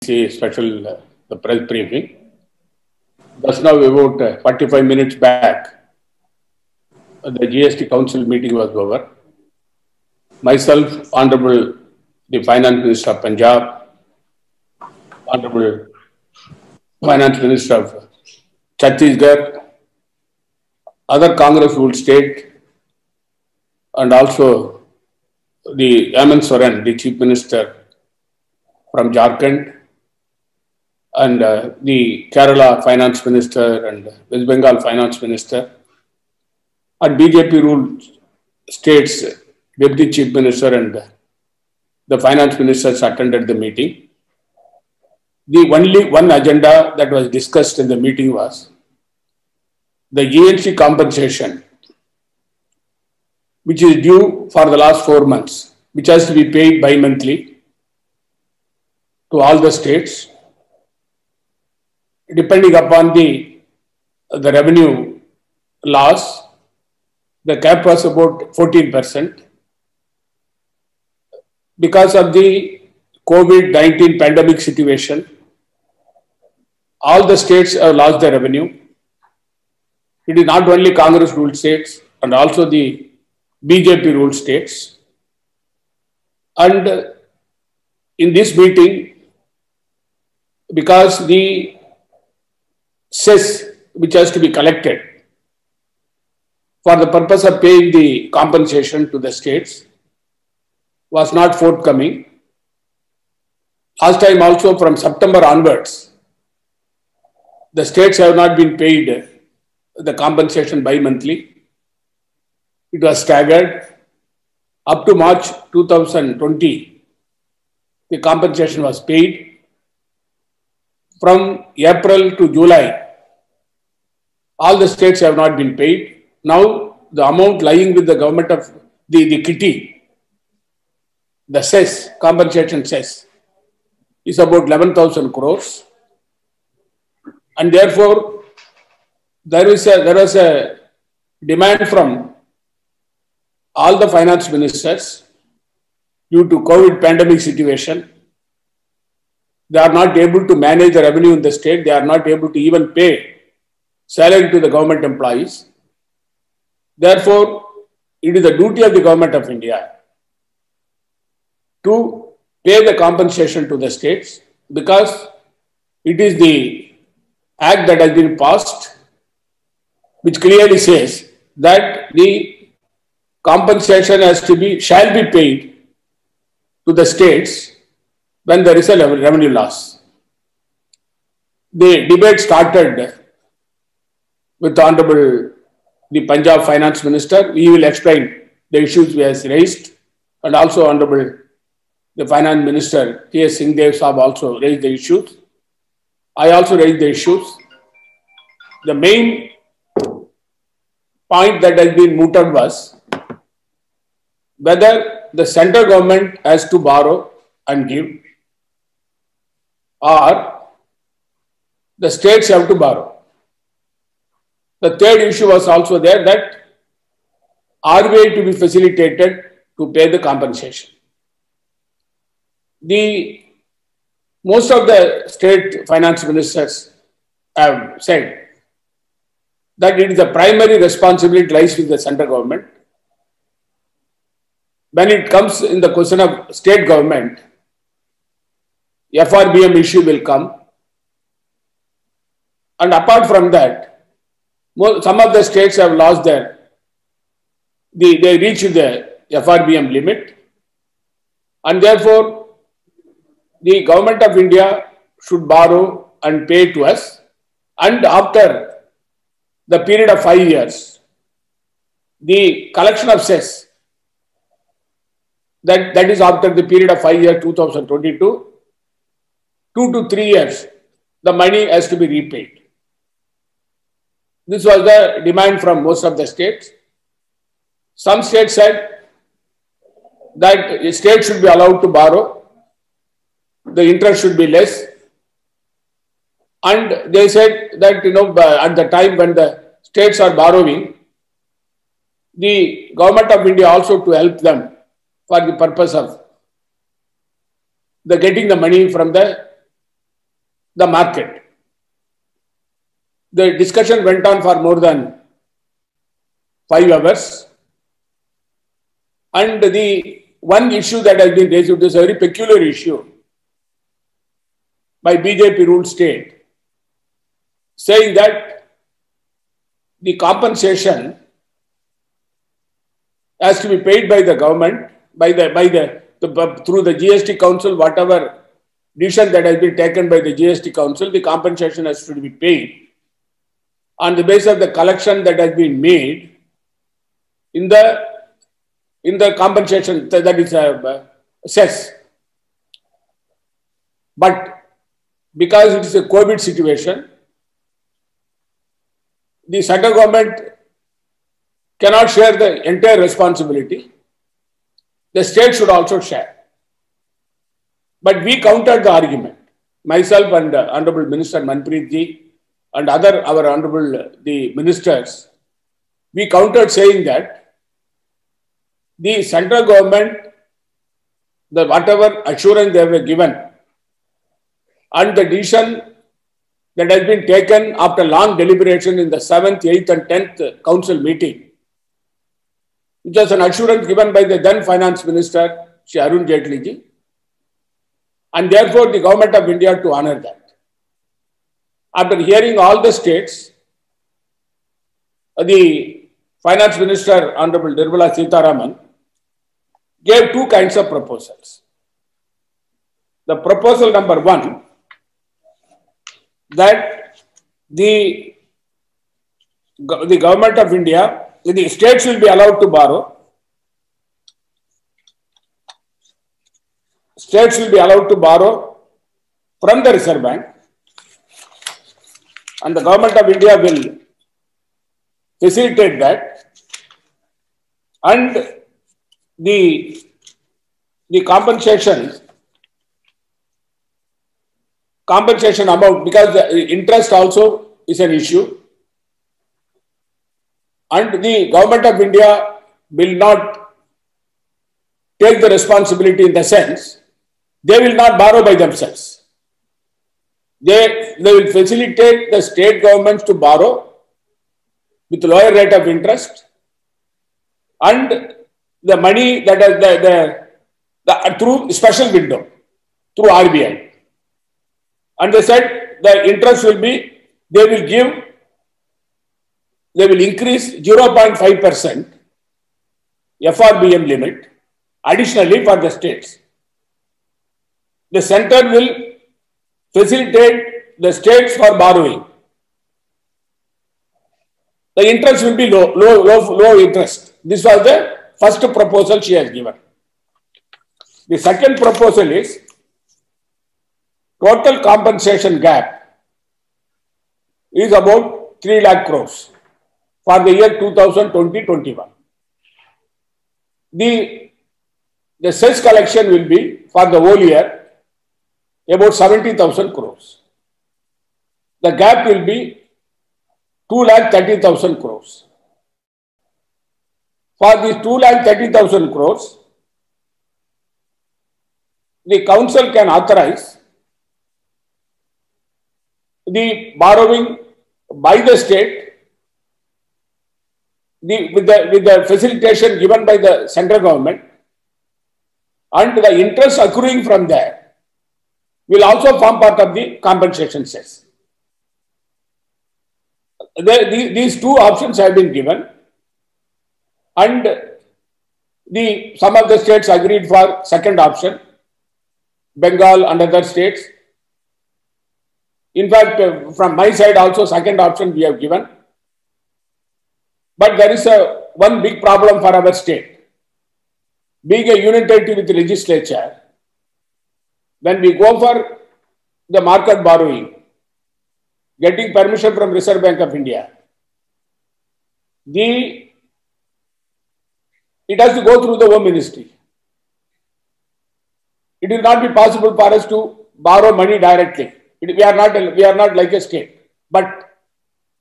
a special the press briefing. Just now, about 45 minutes back, the GST Council meeting was over. Myself, Honorable the Finance Minister of Punjab, Honorable Finance Minister of Chhattisgarh, other Congress ruled state, and also the Hemant Soren, the Chief Minister from Jharkhand, and the Kerala Finance Minister and West Bengal Finance Minister, and BJP ruled states, Deputy Chief Minister and the Finance Ministers attended the meeting. The only one agenda that was discussed in the meeting was the GST compensation, which is due for the last 4 months, which has to be paid bi-monthly to all the states, depending upon the revenue loss. The cap was about 14%. Because of the COVID-19 pandemic situation, all the states have lost their revenue. It is not only Congress ruled states and also the BJP ruled states. And in this meeting, because the cess which has to be collected for the purpose of paying the compensation to the states was not forthcoming. Last time also, from September onwards, the states have not been paid the compensation bi-monthly. It was staggered. Up to March 2020, the compensation was paid. From April to July, all the states have not been paid. Now, the amount lying with the government of the kitty, the cess, compensation cess, is about 11,000 crores. And therefore, there was a demand from all the finance ministers due to COVID pandemic situation. They are not able to manage the revenue in the state. They are not able to even pay salary to the government employees. Therefore, it is the duty of the government of India to pay the compensation to the states, because it is the act that has been passed which clearly says that the compensation shall be paid to the states when there is a revenue loss. The debate started with the Punjab Finance Minister. We will explain the issues we have raised, and also Honorable the Finance Minister T.S. Singhdev Saab also raised the issues. I also raised the issues. The main point that has been mooted was whether the central government has to borrow and give, or the states have to borrow. The third issue was also there, that RBI to be facilitated to pay the compensation. Most of the state finance ministers have said that it is the primary responsibility lies with the central government. When it comes in the question of state government, FRBM issue will come. And apart from that, some of the states have lost they reached the FRBM limit, and therefore the government of India should borrow and pay to us, and after the period of 5 years, the collection of cess, that is after the period of 5 years, 2022, 2 to 3 years, the money has to be repaid. This was the demand from most of the states. Some states said that a state should be allowed to borrow, the interest should be less, and they said that at the time when the states are borrowing, the government of India also to help them for the purpose of getting the money from the the market. The discussion went on for more than 5 hours. And the one issue that has been raised, this is a very peculiar issue by BJP ruled state, saying that the compensation has to be paid by the government, through the GST Council, whatever decision that has been taken by the GST Council, the compensation has to be paid on the basis of the collection that has been made in the compensation, that is cess. But because it is a COVID situation, the central government cannot share the entire responsibility. The state should also share. But we countered the argument. Myself and Honorable Minister Manpreet ji and our Honorable the ministers, we countered saying that the central government, whatever assurance they were given and the decision that has been taken after long deliberation in the 7th, 8th and 10th council meeting, which was an assurance given by the then Finance Minister, Shri Arun Jaitley ji, and therefore the Government of India to honor that. After hearing all the states, the Finance Minister, Honorable Nirmala Sitharaman, gave 2 kinds of proposals. The proposal number 1, that the Government of India, the states will be allowed to borrow. States will be allowed to borrow from the Reserve Bank, and the Government of India will facilitate that, and the compensation amount, because the interest also is an issue, and the Government of India will not take the responsibility in the sense they will not borrow by themselves. They will facilitate the state governments to borrow with lower rate of interest, and the money that is through special window, through RBI. And they said the interest will be, they will increase 0.5% FRBM limit additionally for the states. The center will facilitate the states for borrowing. The interest will be low interest. This was the first proposal she has given. The second proposal is total compensation gap is about 3 lakh crores for the year 2020-21. The cess collection will be for the whole year about 70,000 crores. The gap will be 2,30,000 crores. For these 2,30,000 crores, the council can authorize the borrowing by the state with the facilitation given by the central government, and the interest accruing from there will also form part of the compensation cess. These 2 options have been given, and some of the states agreed for second option, Bengal and other states. In fact, from my side also second option we have given. But there is one big problem for our state. Being a unitary with the legislature, when we go for the market borrowing, getting permission from Reserve Bank of India, it has to go through the Home Ministry. It will not be possible for us to borrow money directly. We are not like a state. But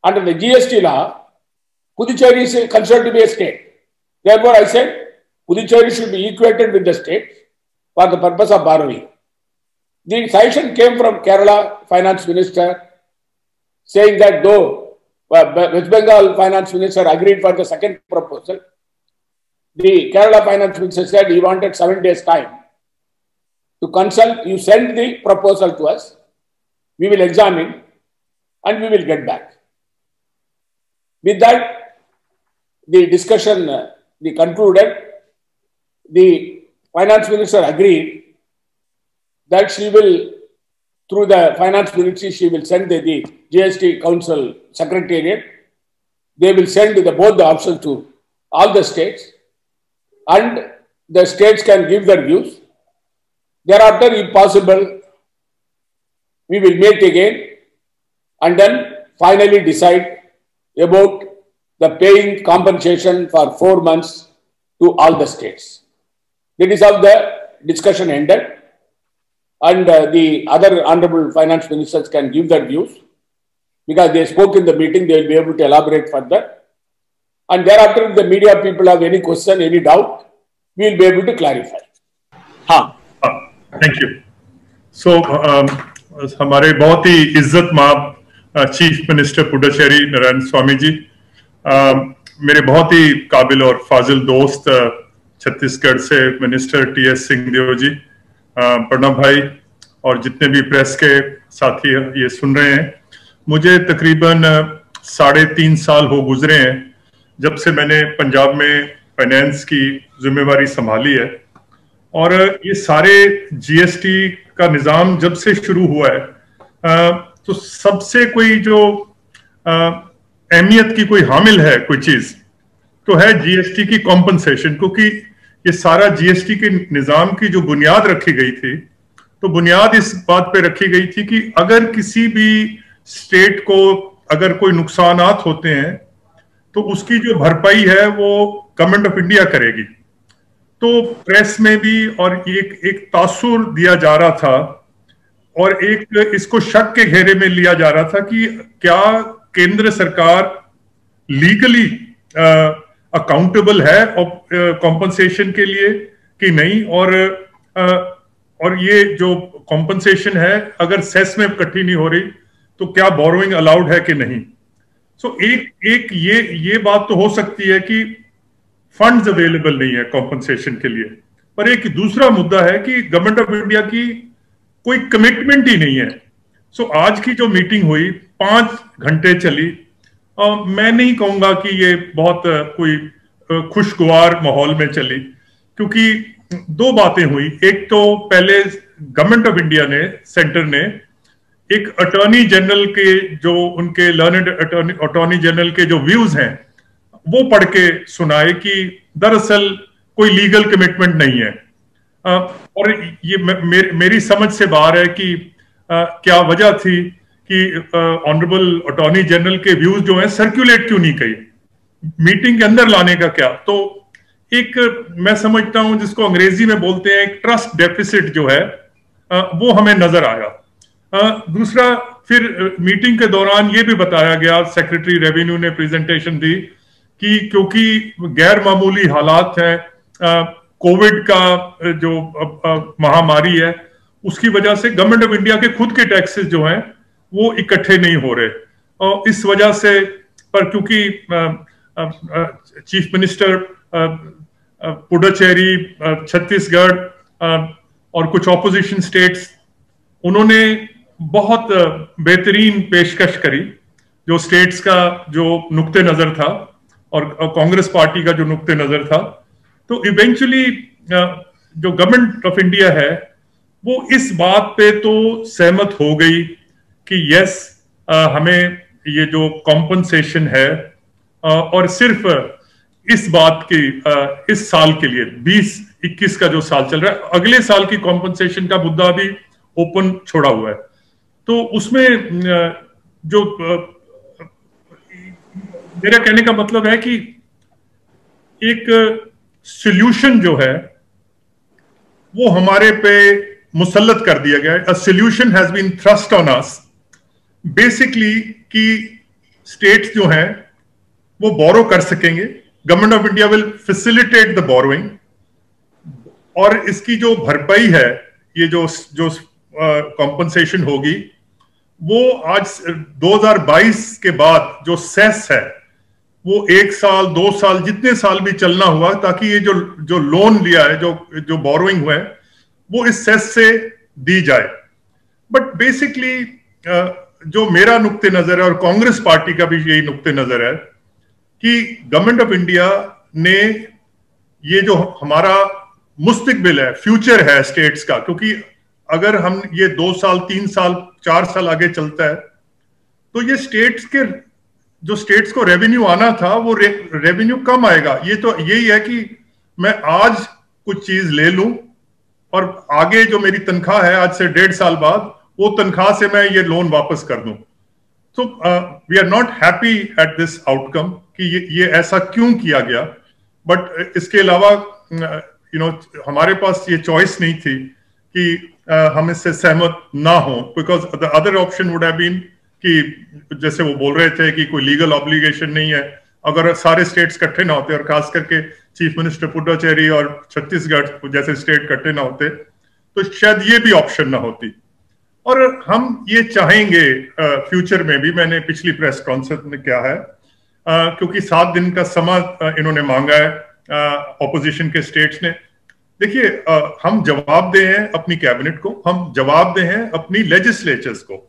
under the GST law, Puducherry is considered to be a state. Therefore, I said Puducherry should be equated with the state for the purpose of borrowing. The suggestion came from Kerala Finance Minister saying that though West Bengal Finance Minister agreed for the second proposal, the Kerala Finance Minister said he wanted 7 days time to consult. You send the proposal to us, we will examine and we will get back. With that, the discussion concluded. The Finance Minister agreed that she will, through the Finance Ministry, she will send the GST Council Secretariat. They will send both the options to all the states, and the states can give their views. Thereafter, if possible, we will meet again and then finally decide about the paying compensation for 4 months to all the states. That is how the discussion ended. And the other honorable finance ministers can give their views because they spoke in the meeting. They will be able to elaborate further. And thereafter, if the media people have any question, any doubt, we will be able to clarify. Thank you. So, हमारे बहुत ही इज्जत माब chief minister Puducherry Narayan Swami ji, मेरे बहुत ही काबिल और फाजिल दोस्त छत्तीसगढ़ से मिनिस्टर टीएस सिंहदेव जी, प्रणब भाई और जितने भी प्रेस के साथी ये सुन रहे हैं, मुझे तकरीबन 3.5 साल हो गुजरे हैं जब से मैंने पंजाब में फाइनेंस की जिम्मेवारी संभाली है। और ये सारे जीएसटी का निजाम जब से शुरू हुआ है तो सबसे कोई जो अहमियत की कोई हामिल है कोई चीज तो है जीएसटी की कॉम्पनसेशन, क्योंकि ये सारा जीएसटी के निजाम की जो बुनियाद रखी गई थी तो बुनियाद इस बात पे रखी गई थी कि अगर किसी भी स्टेट को अगर कोई नुकसानात होते हैं तो उसकी जो भरपाई है वो गवर्नमेंट ऑफ इंडिया करेगी। तो प्रेस में भी और एक तासुर दिया जा रहा था और एक इसको शक के घेरे में लिया जा रहा था कि क्या केंद्र सरकार लीगली अकाउंटेबल है कॉम्पनसेशन के लिए कि नहीं, और ये जो कॉम्पनसेशन है अगर सेस में इकट्ठी नहीं हो रही तो क्या बोरोइंग अलाउड है कि नहीं। सो एक ये बात तो हो सकती है कि फंड्स अवेलेबल नहीं है कॉम्पनसेशन के लिए, पर एक दूसरा मुद्दा है कि गवर्नमेंट ऑफ इंडिया की कोई कमिटमेंट ही नहीं है। सो आज की जो मीटिंग हुई 5 घंटे चली, मैं नहीं कहूंगा कि ये बहुत कोई खुशगवार माहौल में चली, क्योंकि 2 बातें हुई। एक तो पहले गवर्नमेंट ऑफ इंडिया ने, सेंटर ने एक अटॉर्नी जनरल के जो उनके लर्नड अटॉर्नी जनरल के जो व्यूज हैं वो पढ़ के सुनाए कि दरअसल कोई लीगल कमिटमेंट नहीं है। और ये मेरी समझ से बाहर है कि क्या वजह थी कि ऑनरेबल अटॉर्नी जनरल के व्यूज जो हैं सर्कुलेट क्यों नहीं किए, मीटिंग के अंदर लाने का क्या। तो एक मैं समझता हूं जिसको अंग्रेजी में बोलते हैं एक ट्रस्ट डेफिसिट जो है वो हमें नजर आया। दूसरा, फिर मीटिंग के दौरान ये भी बताया गया, सेक्रेटरी रेवेन्यू ने प्रेजेंटेशन दी कि क्योंकि गैर मामूली हालात हैं, कोविड का जो महामारी है उसकी वजह से गवर्नमेंट ऑफ इंडिया के खुद के टैक्सेस जो हैं वो इकट्ठे नहीं हो रहे, और इस वजह से पर क्योंकि चीफ मिनिस्टर पुडुचेरी, छत्तीसगढ़ और कुछ ऑपोजिशन स्टेट्स, उन्होंने बहुत बेहतरीन पेशकश करी जो स्टेट्स का जो नुक्ते नजर था और कांग्रेस पार्टी का जो नुक्ते नजर था। तो इवेंचुअली जो गवर्नमेंट ऑफ इंडिया है वो इस बात पे तो सहमत हो गई कि यस, हमें ये जो कॉम्पनसेशन है और सिर्फ इस बात की इस साल के लिए 2021 का जो साल चल रहा है, अगले साल की कॉम्पनसेशन का मुद्दा भी ओपन छोड़ा हुआ है। तो उसमें जो मेरा कहने का मतलब है कि एक सॉल्यूशन जो है वो हमारे पे मुसल्लत कर दिया गया है। A solution has been thrust on us, basically कि स्टेट्स जो हैं वो बोरो कर सकेंगे, government of India will facilitate the borrowing, और इसकी जो भरपाई है, ये जो कॉम्पनसेशन होगी वो आज 2022 के बाद जो सेस है वो 1 साल 2 साल जितने साल भी चलना हुआ, ताकि ये जो लोन लिया है, जो बोरोइंग हुआ है, वो इस सेस से दी जाए। बट बेसिकली जो मेरा नुक्ते नजर है और कांग्रेस पार्टी का भी यही नुक्ते नजर है कि गवर्नमेंट ऑफ इंडिया ने ये जो हमारा मुस्तकबिल है, फ्यूचर है स्टेट्स का, क्योंकि अगर हम ये 2 साल 3 साल 4 साल आगे चलता है तो ये स्टेट्स को रेवेन्यू आना था वो रेवेन्यू कम आएगा। ये तो यही है कि मैं आज कुछ चीज ले लूं और आगे जो मेरी तनख्वाह है आज से 1.5 साल बाद वो तनख्वाह से मैं ये लोन वापस कर दूं। तो we are not happy at this outcome कि ये ऐसा क्यों किया गया। बट इसके अलावा हमारे पास ये चॉइस नहीं थी कि हम इससे सहमत ना हो, because the other option would have been कि जैसे वो बोल रहे थे कि कोई लीगल ऑब्लिगेशन नहीं है, अगर सारे स्टेट्स इकट्ठे ना होते और खास करके चीफ मिनिस्टर पुडुचेरी और छत्तीसगढ़ जैसे स्टेट इकट्ठे ना होते तो शायद ये भी ऑप्शन ना होती। और हम ये चाहेंगे फ्यूचर में भी, मैंने पिछली प्रेस कॉन्फ्रेंस में क्या है क्योंकि 7 दिन का समय इन्होंने मांगा है ऑपोजिशन के स्टेट्स ने। देखिए हम जवाब दे हैं अपनी कैबिनेट को, हम जवाब दे हैं अपनी लेजिस्लेचर्स को।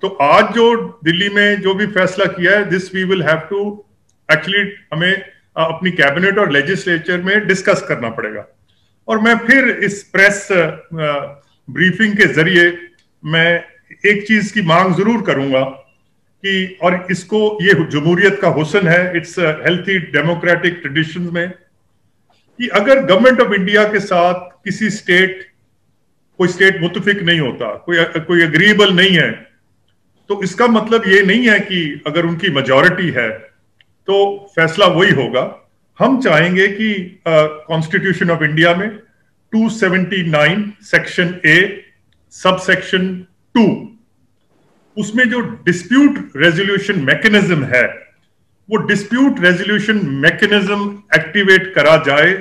तो आज जो दिल्ली में जो भी फैसला किया है, this we will have to actually हमें अपनी कैबिनेट और लेजिस्लेचर में डिस्कस करना पड़ेगा। और मैं फिर इस प्रेस ब्रीफिंग के जरिए मैं एक चीज की मांग जरूर करूंगा कि, और इसको ये जमहूरियत का हुस्न है, इट्स हेल्थी डेमोक्रेटिक ट्रेडिशंस में, कि अगर गवर्नमेंट ऑफ इंडिया के साथ कोई स्टेट मुत्तफिक नहीं होता, कोई अग्रीएबल नहीं है, तो इसका मतलब ये नहीं है कि अगर उनकी मेजॉरिटी है तो फैसला वही होगा। हम चाहेंगे कि कॉन्स्टिट्यूशन ऑफ इंडिया में 279 सेक्शन ए सब सेक्शन 2 उसमें जो डिस्प्यूट रेजोल्यूशन मैकेनिज्म है वो डिस्प्यूट रेजोल्यूशन मैकेनिज्म एक्टिवेट करा जाए,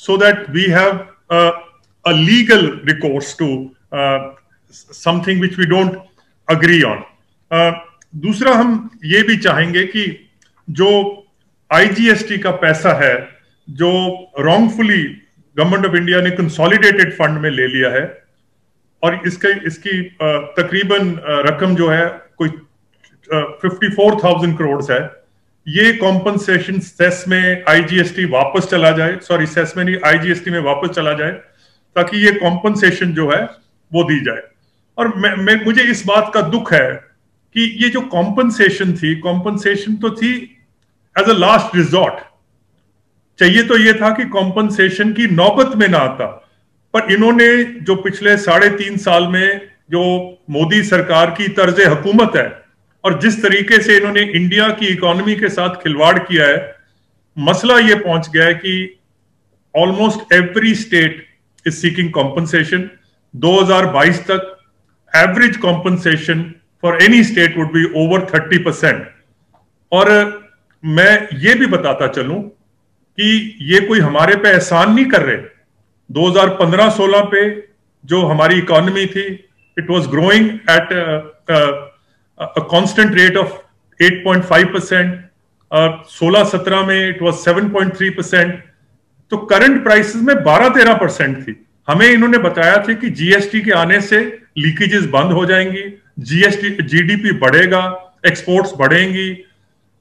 so that we have a legal recourse to something which we don't agree on. दूसरा हम ये भी चाहेंगे कि जो आईजीएसटी का पैसा है जो रॉन्गफुली गवर्नमेंट ऑफ इंडिया ने कंसोलिडेटेड फंड में ले लिया है, और इसकी तकरीबन रकम जो है कोई 54,000 करोड़ है, ये कॉम्पनसेशन सेस में आईजीएसटी वापस चला जाए, सॉरी सेस में नहीं आईजीएसटी में वापस चला जाए, ताकि ये कॉम्पनसेशन जो है वो दी जाए। और मुझे इस बात का दुख है कि ये जो कॉम्पनसेशन तो थी एज अ लास्ट रिजॉर्ट। चाहिए तो ये था कि कॉम्पनसेशन की नौबत में ना आता, पर इन्होंने जो पिछले 3.5 साल में जो मोदी सरकार की तर्ज हुकूमत है और जिस तरीके से इन्होंने इंडिया की इकोनॉमी के साथ खिलवाड़ किया है, मसला ये पहुंच गया है कि almost every state is seeking compensation. 2022 तक average compensation for any state would be over 30%। और मैं ये भी बताता चलूं कि ये कोई हमारे पे एहसान नहीं कर रहे। 2015-16 पे जो हमारी इकोनॉमी थी, it was growing at a constant rate of 8.5%, 16-17 में इट वाज 7.3%, तो करंट प्राइसेस में 12-13% थी। हमें इन्होंने बताया था कि जीएसटी के आने से लीकेजेस बंद हो जाएंगी, जीडीपी बढ़ेगा, एक्सपोर्ट्स बढ़ेंगी,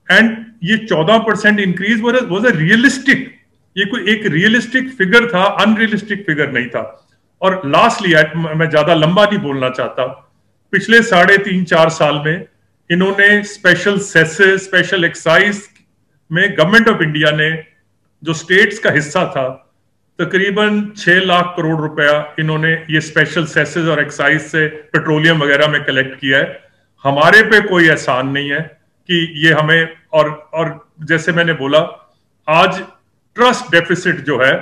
एंड ये 14% इंक्रीज वाज अ रियलिस्टिक, ये कोई एक रियलिस्टिक फिगर था, अनरियलिस्टिक फिगर नहीं था। और लास्टली मैं ज्यादा लंबा नहीं बोलना चाहता, पिछले 3.5-4 साल में इन्होंने स्पेशल सेसेस, स्पेशल एक्साइज में गवर्नमेंट ऑफ इंडिया ने जो स्टेट्स का हिस्सा था तकरीबन 6 लाख करोड़ रुपया इन्होंने ये स्पेशल सेसेस और एक्साइज से पेट्रोलियम वगैरह में कलेक्ट किया है। हमारे पे कोई एहसान नहीं है कि ये हमें, और जैसे मैंने बोला आज ट्रस्ट डेफिसिट जो है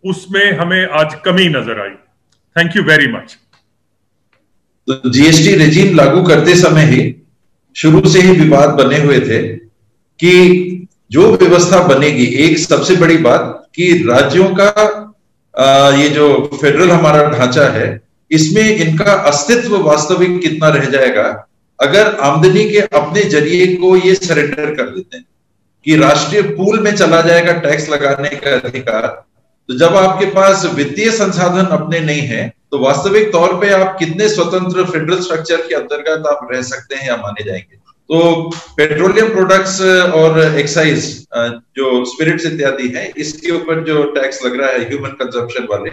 उसमें हमें आज कमी नजर आई। Thank you very much. तो जीएसटी रेजिम लागू करते समय ही शुरू से ही विवाद बने हुए थे कि जो व्यवस्था बनेगी, एक सबसे बड़ी बात कि राज्यों का ये जो फेडरल हमारा ढांचा है इसमें इनका अस्तित्व वास्तविक कितना रह जाएगा अगर आमदनी के अपने जरिए को ये सरेंडर कर देते हैं कि राष्ट्रीय पूल में चला जाएगा टैक्स लगाने का अधिकार। तो जब आपके पास वित्तीय संसाधन अपने नहीं है तो वास्तविक तौर पे आप कितने स्वतंत्र फेडरल स्ट्रक्चर के अंतर्गत आप रह सकते हैं या माने जाएंगे। तो पेट्रोलियम प्रोडक्ट्स और एक्साइज जो स्पिरिट्स इत्यादि है, इसके ऊपर जो टैक्स लग रहा है ह्यूमन कंजम्पशन वाले,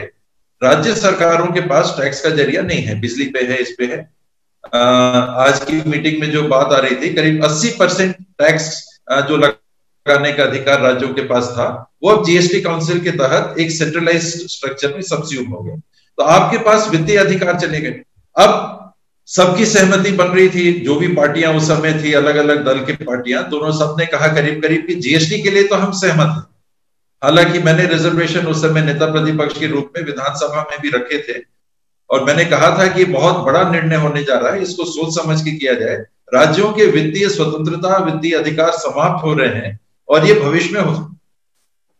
राज्य सरकारों के पास टैक्स का जरिया नहीं है। बिजली पे है, इस पे है। आज की मीटिंग में जो बात आ रही थी, करीब 80% टैक्स जो लगाने का अधिकार राज्यों के पास था, वो अब जीएसटी काउंसिल के तहत एक सेंट्रलाइज्ड स्ट्रक्चर में सब्स्यूम हो गए। तो आपके पास वित्तीय अधिकार चले गए। अब सबकी सहमति बन रही थी, जो भी पार्टियां उस समय थी, अलग अलग दल की पार्टियां, दोनों सबने कहा करीब करीब कि जीएसटी के लिए तो हम सहमत हैं। हालांकि मैंने रिजर्वेशन उस समय नेता प्रतिपक्ष के रूप में विधानसभा में भी रखे थे और मैंने कहा था कि बहुत बड़ा निर्णय होने जा रहा है, इसको सोच समझ के किया जाए। राज्यों के वित्तीय स्वतंत्रता, वित्तीय अधिकार समाप्त हो रहे हैं और ये भविष्य में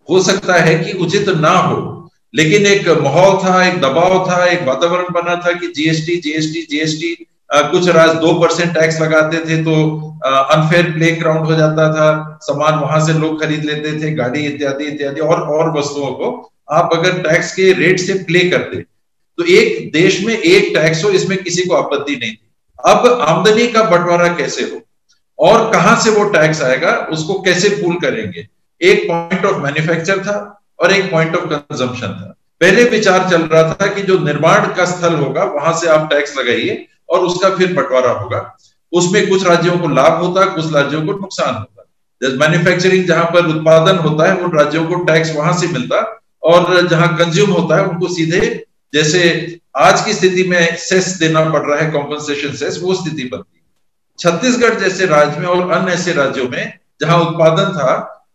हो सकता है कि उचित ना हो, लेकिन एक माहौल था, एक दबाव था, एक वातावरण बना था कि जीएसटी जीएसटी जीएसटी। कुछ राज्य 2% टैक्स लगाते थे तो अनफेयर प्लेइंग ग्राउंड हो जाता था, सामान वहां से लोग खरीद लेते थे, गाड़ी इत्यादि इत्यादि और वस्तुओं को आप अगर टैक्स के रेट से प्ले करते तो एक देश में एक टैक्स हो, इसमें किसी को आपत्ति नहीं थी। अब आमदनी का बंटवारा कैसे हो और कहां से वो टैक्स आएगा, उसको कैसे पूल करेंगे। एक पॉइंट ऑफ मैन्युफैक्चर था और एक पॉइंट ऑफ कंजम्पशन था। पहले विचार चल रहा था कि जो निर्माण का स्थल होगा वहां से आप टैक्स लगाइए और उसका फिर बंटवारा होगा। उसमें कुछ राज्यों को लाभ होता, कुछ राज्यों को नुकसान होता। मैन्युफैक्चरिंग जहां पर उत्पादन होता है उन राज्यों को टैक्स वहां से मिलता और जहां कंज्यूम होता है उनको सीधे, जैसे आज की स्थिति में सेस देना पड़ रहा है, कॉम्पनसेशन सेस, वो स्थिति बनती। छत्तीसगढ़ जैसे राज्य में और अन्य ऐसे राज्यों में जहां उत्पादन था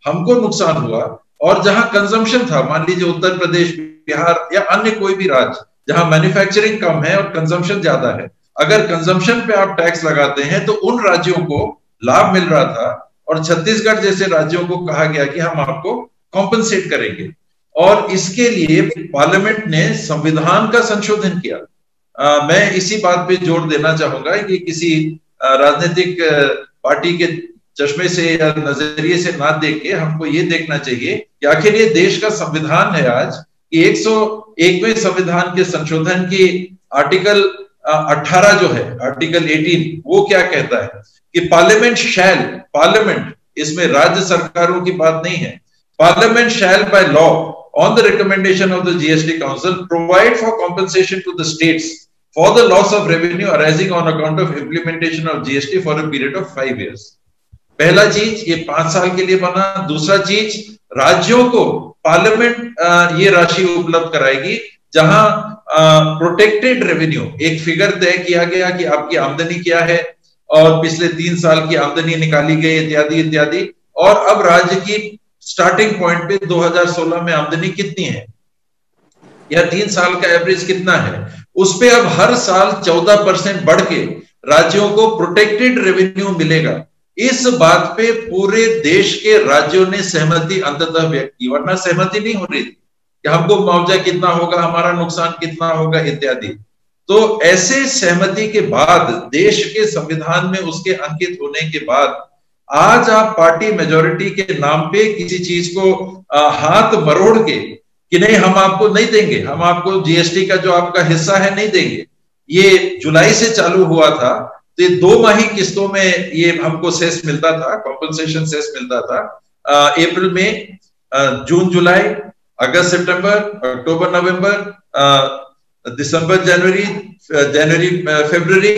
हमको नुकसान हुआ और जहां कंजम्पशन था, मान लीजिए उत्तर प्रदेश, बिहार या अन्य कोई भी राज्य जहां मैन्युफैक्चरिंग कम है और कंजम्पशन ज्यादा है, अगर कंजम्पशन पे आप टैक्स लगाते हैं तो उन राज्यों को लाभ मिल रहा था और छत्तीसगढ़ जैसे राज्यों को कहा गया कि हम आपको कॉम्पनसेट करेंगे। और इसके लिए पार्लियामेंट ने संविधान का संशोधन किया। मैं इसी बात पे जोर देना चाहूंगा कि किसी राजनीतिक पार्टी के चश्मे से या नजरिए से ना देख के हमको ये देखना चाहिए कि आखिर ये देश का संविधान है आज कि 101वें संविधान के संशोधन की आर्टिकल 18 जो है, आर्टिकल 18, वो क्या कहता है कि पार्लियामेंट, इसमें राज्य सरकारों की बात नहीं है, parliament shall by law on the recommendation of the GST Council provide for compensation to the states for the loss of revenue arising on account of implementation of GST for a period of 5 years. पहला चीज ये 5 साल के लिए बना। दूसरा चीज, राज्यों को पार्लियामेंट ये राशि उपलब्ध कराएगी जहां प्रोटेक्टेड रेवेन्यू, एक फिगर तय किया गया कि आपकी आमदनी क्या है और पिछले 3 साल की आमदनी निकाली गई इत्यादि इत्यादि, और अब राज्य की स्टार्टिंग पॉइंट पे 2016 में आमदनी कितनी है या 3 साल का एवरेज कितना है, उस पे अब हर साल 14% बढ़ के राज्यों को प्रोटेक्टेड रेवेन्यू मिलेगा। इस बात पे पूरे देश के राज्यों ने सहमति अंततः व्यक्त की, वरना सहमति नहीं हो रही थी कि हमको मुआवजा कितना होगा, हमारा नुकसान कितना होगा इत्यादि। तो ऐसे सहमति के बाद, देश के संविधान में उसके अंकित होने के बाद, आज आप पार्टी मेजोरिटी के नाम पे किसी चीज को हाथ मरोड़ के कि नहीं हम आपको नहीं देंगे, हम आपको जीएसटी का जो आपका हिस्सा है नहीं देंगे। ये जुलाई से चालू हुआ था, तो ये 2 माही किस्तों में ये हमको सेस मिलता था, कॉम्पनसेशन सेस मिलता था। अप्रैल में, जून जुलाई, अगस्त सितंबर, अक्टूबर नवंबर, दिसंबर जनवरी फरवरी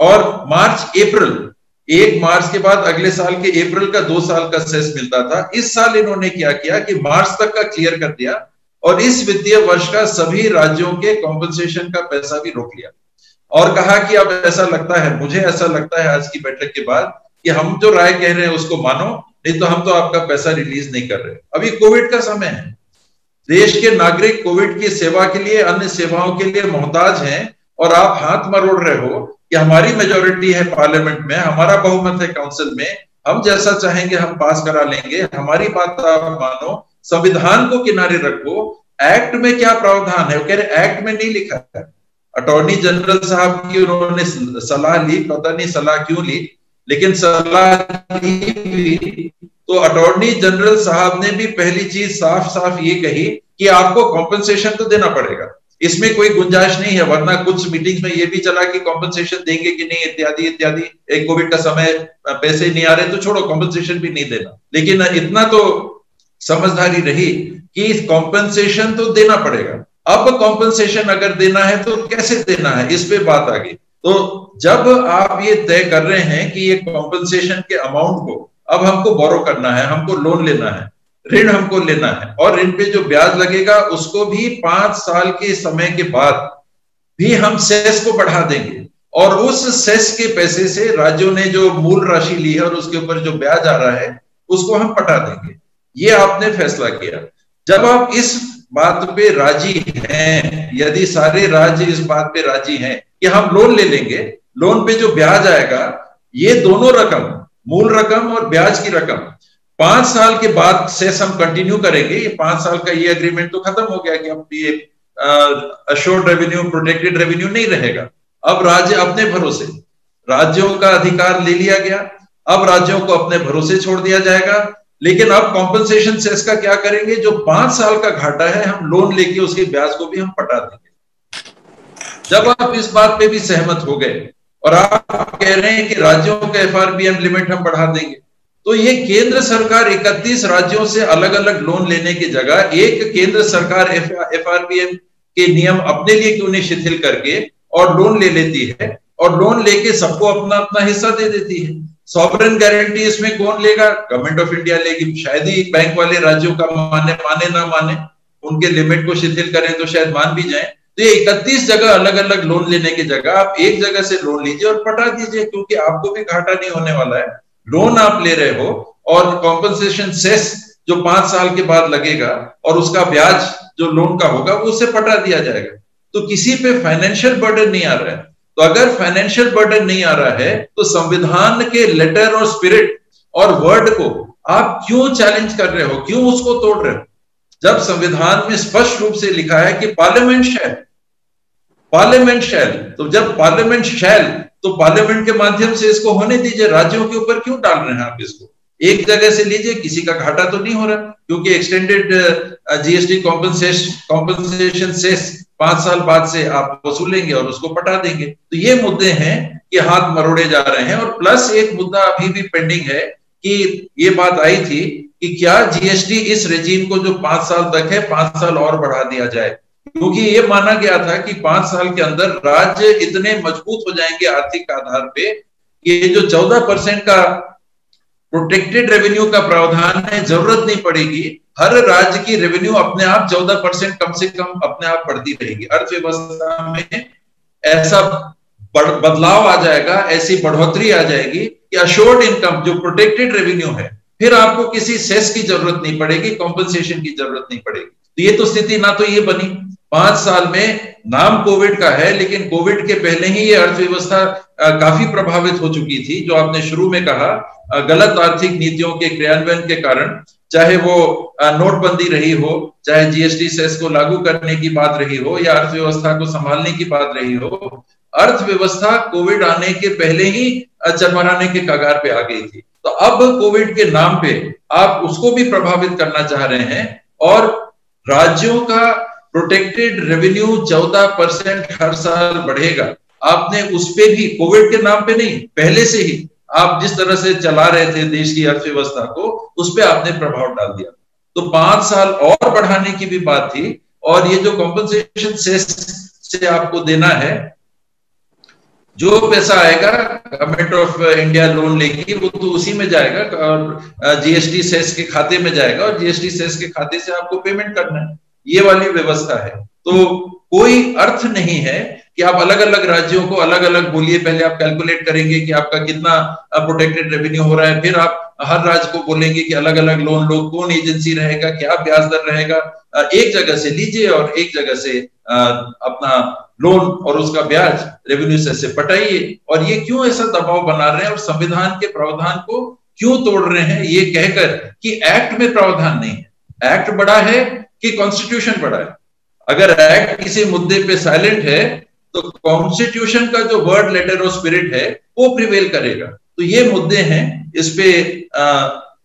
और मार्च अप्रैल। 1 मार्च के बाद अगले साल के अप्रैल का 2 साल का सेस मिलता था। इस साल इन्होंने क्या किया कि मार्च तक का क्लियर कर दिया और इस वित्तीय वर्ष का सभी राज्यों के कॉम्पनसेशन का पैसा भी रोक लिया और कहा कि अब ऐसा लगता है, मुझे ऐसा लगता है आज की बैठक के बाद कि हम जो राय कह रहे हैं उसको मानो, नहीं तो हम तो आपका पैसा रिलीज नहीं कर रहे। अभी कोविड का समय है, देश के नागरिक कोविड की सेवा के लिए, अन्य सेवाओं के लिए मोहताज हैं और आप हाथ मरोड़ रहे हो कि हमारी मेजोरिटी है पार्लियामेंट में, हमारा बहुमत है काउंसिल में, हम जैसा चाहेंगे हम पास करा लेंगे, हमारी बात आप मानो, संविधान को किनारे रखो। एक्ट में क्या प्रावधान है, वो कह रहे एक्ट में नहीं लिखा है। अटॉर्नी जनरल साहब की उन्होंने सलाह ली, पता नहीं सलाह क्यों ली, लेकिन सलाह ली भी तो अटॉर्नी जनरल साहब ने भी पहली चीज साफ साफ ये कही कि आपको कॉम्पनसेशन तो देना पड़ेगा, इसमें कोई गुंजाइश नहीं है, वरना कुछ मीटिंग्स में ये भी चला कि कॉम्पनसेशन देंगे कि नहीं इत्यादि इत्यादि, एक कोविड का समय पैसे नहीं आ रहे तो छोड़ो कॉम्पनसेशन भी नहीं देना। लेकिन इतना तो समझदारी रही कि कॉम्पनसेशन तो देना पड़ेगा। अब कॉम्पनसेशन अगर देना है तो कैसे देना है, इस पे बात आ गई। तो जब आप ये तय कर रहे हैं कि ये कॉम्पनसेशन के अमाउंट को अब हमको बोरो करना है, हमको लोन लेना है, ऋण हमको लेना है, और ऋण पे जो ब्याज लगेगा उसको भी 5 साल के समय के बाद भी हम सेस को बढ़ा देंगे, और उस सेस के पैसे से राज्यों ने जो मूल राशि ली है और उसके ऊपर जो ब्याज आ रहा है उसको हम पटा देंगे। ये आपने फैसला किया। जब आप इस बात पे राजी हैं, यदि सारे राज्य इस बात पे राजी हैं कि हम लोन ले लेंगे, लोन पे जो ब्याज आएगा ये दोनों रकम, मूल रकम और ब्याज की रकम 5 साल के बाद सेस हम कंटिन्यू करेंगे। ये 5 साल का ये एग्रीमेंट तो खत्म हो गया कि अब ये अश्योर्ड रेवेन्यू, प्रोटेक्टेड रेवेन्यू नहीं रहेगा। अब राज्य अपने भरोसे, राज्यों का अधिकार ले लिया गया, अब राज्यों को अपने भरोसे छोड़ दिया जाएगा। लेकिन अब कॉम्पनसेशन सेस का क्या करेंगे, जो 5 साल का घाटा है हम लोन लेके उसके ब्याज को भी हम पटा देंगे। जब आप इस बात पे भी सहमत हो गए और आप कह रहे हैं कि राज्यों का FRBM लिमिट हम बढ़ा देंगे, तो ये केंद्र सरकार 31 राज्यों से अलग अलग लोन लेने की जगह एक केंद्र सरकार FRBM के नियम अपने लिए क्यों नहीं शिथिल करके और लोन ले लेती है, और लोन लेके सबको अपना अपना हिस्सा दे देती है। सॉवरेन गारंटी इसमें कौन लेगा, गवर्नमेंट ऑफ इंडिया लेगी। शायद ही बैंक वाले राज्यों का माने ना माने, उनके लिमिट को शिथिल करें तो शायद मान भी जाए। तो ये 31 जगह अलग अलग लोन लेने की जगह आप एक जगह से लोन लीजिए और पटा दीजिए, क्योंकि आपको भी घाटा नहीं होने वाला है। लोन आप ले रहे हो और कॉम्पनसेशन सेस जो 5 साल के बाद लगेगा और उसका ब्याज जो लोन का होगा वो उससे पटा दिया जाएगा। तो किसी पे फाइनेंशियल बर्डन नहीं आ रहा है। तो अगर फाइनेंशियल बर्डन नहीं आ रहा है तो संविधान के लेटर और स्पिरिट और वर्ड को आप क्यों चैलेंज कर रहे हो, क्यों उसको तोड़ रहे हो, जब संविधान में स्पष्ट रूप से लिखा है कि पार्लियामेंट शैल। तो जब पार्लियामेंट शैल, तो पार्लियामेंट के माध्यम से इसको होने दीजिए, राज्यों के ऊपर क्यों डाल रहे हैं आप इसको। एक जगह से लीजिए, किसी का घाटा तो नहीं हो रहा, क्योंकि एक्सटेंडेड GST कॉम्पनसेशन सेस 5 साल बाद से आप वसूलेंगे और उसको पटा देंगे। तो ये मुद्दे हैं कि हाथ मरोड़े जा रहे हैं। और प्लस एक मुद्दा अभी भी पेंडिंग है कि ये बात आई थी कि क्या GST इस रेजीम को जो 5 साल तक है 5 साल और बढ़ा दिया जाए, क्योंकि ये माना गया था कि 5 साल के अंदर राज्य इतने मजबूत हो जाएंगे आर्थिक आधार पे कि ये जो 14% का प्रोटेक्टेड रेवेन्यू का प्रावधान है, जरूरत नहीं पड़ेगी। हर राज्य की रेवेन्यू अपने आप 14% कम से कम अपने आप बढ़ती रहेगी। अर्थव्यवस्था में ऐसा बदलाव आ जाएगा, ऐसी बढ़ोतरी आ जाएगी कि अश्योर्ड इनकम जो प्रोटेक्टेड रेवेन्यू है, फिर आपको किसी सेस की जरूरत नहीं पड़ेगी, कॉम्पनसेशन की जरूरत नहीं पड़ेगी। तो ये तो स्थिति ना तो ये बनी। 5 साल में नाम कोविड का है, लेकिन कोविड के पहले ही ये अर्थव्यवस्था काफी प्रभावित हो चुकी थी। जो आपने शुरू में कहा, गलत आर्थिक नीतियों के क्रियान्वयन के कारण, चाहे वो नोटबंदी रही हो, चाहे GST सेस को लागू करने की बात रही हो, या अर्थव्यवस्था को संभालने की बात रही हो, अर्थव्यवस्था कोविड आने के पहले ही चरमराने के कगार पे आ गई थी। तो अब कोविड के नाम पे आप उसको भी प्रभावित करना चाह रहे हैं, और राज्यों का प्रोटेक्टेड रेवेन्यू 14% हर साल बढ़ेगा। आपने उस पे भी कोविड के नाम पे नहीं, पहले से ही आप जिस तरह से चला रहे थे देश की अर्थव्यवस्था को, उस पे आपने प्रभाव डाल दिया। तो 5 साल और बढ़ाने की भी बात थी। और ये जो कॉम्पनसेशन सेस से आपको देना है, जो पैसा आएगा गवर्नमेंट ऑफ इंडिया लोन लेगी, वो तो उसी में जाएगा और GST सेस के खाते में जाएगा, और GST सेस के खाते से आपको पेमेंट करना है। ये वाली व्यवस्था है। तो कोई अर्थ नहीं है कि आप अलग अलग राज्यों को अलग अलग बोलिए। पहले आप कैलकुलेट करेंगे कि आपका कितना प्रोटेक्टेड रेवेन्यू हो रहा है, फिर आप हर राज्य को बोलेंगे कि अलग अलग लोन लो, कौन एजेंसी रहेगा, क्या ब्याज दर रहेगा। एक जगह से लीजिए और एक जगह से अपना लोन और उसका ब्याज रेवेन्यू से पटाइए। और ये क्यों ऐसा दबाव बना रहे हैं और संविधान के प्रावधान को क्यों तोड़ रहे हैं, ये कहकर कि एक्ट में प्रावधान नहीं है। एक्ट बड़ा है कि कॉन्स्टिट्यूशन बड़ा है। अगर एक्ट किसी मुद्दे पे साइलेंट है तो कॉन्स्टिट्यूशन का जो वर्ड, लेटर और स्पिरिट है वो प्रिवेल करेगा। तो ये मुद्दे हैं, इस पे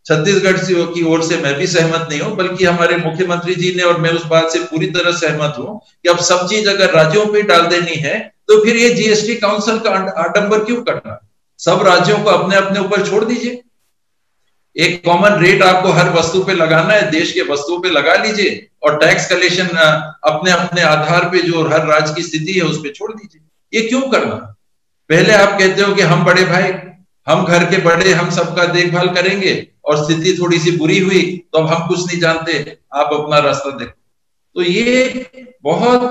छत्तीसगढ़ की ओर से मैं भी सहमत नहीं हूं, बल्कि हमारे मुख्यमंत्री जी ने, और मैं उस बात से पूरी तरह सहमत हूं कि अब सब चीज अगर राज्यों पे डाल देनी है तो फिर ये जीएसटी काउंसिल का आडंबर क्यों करना? सब राज्यों को अपने अपने ऊपर छोड़ दीजिए। एक कॉमन रेट आपको हर वस्तु पे लगाना है, देश के वस्तुओं पे लगा लीजिए, और टैक्स कलेक्शन अपने अपने आधार पे जो हर राज्य की स्थिति है उस पर छोड़ दीजिए। ये क्यों करना? पहले आप कहते हो कि हम बड़े भाई, हम घर के बड़े, हम सबका देखभाल करेंगे, और स्थिति थोड़ी सी बुरी हुई तो अब हम कुछ नहीं जानते, आप अपना रास्ता देखो। तो ये बहुत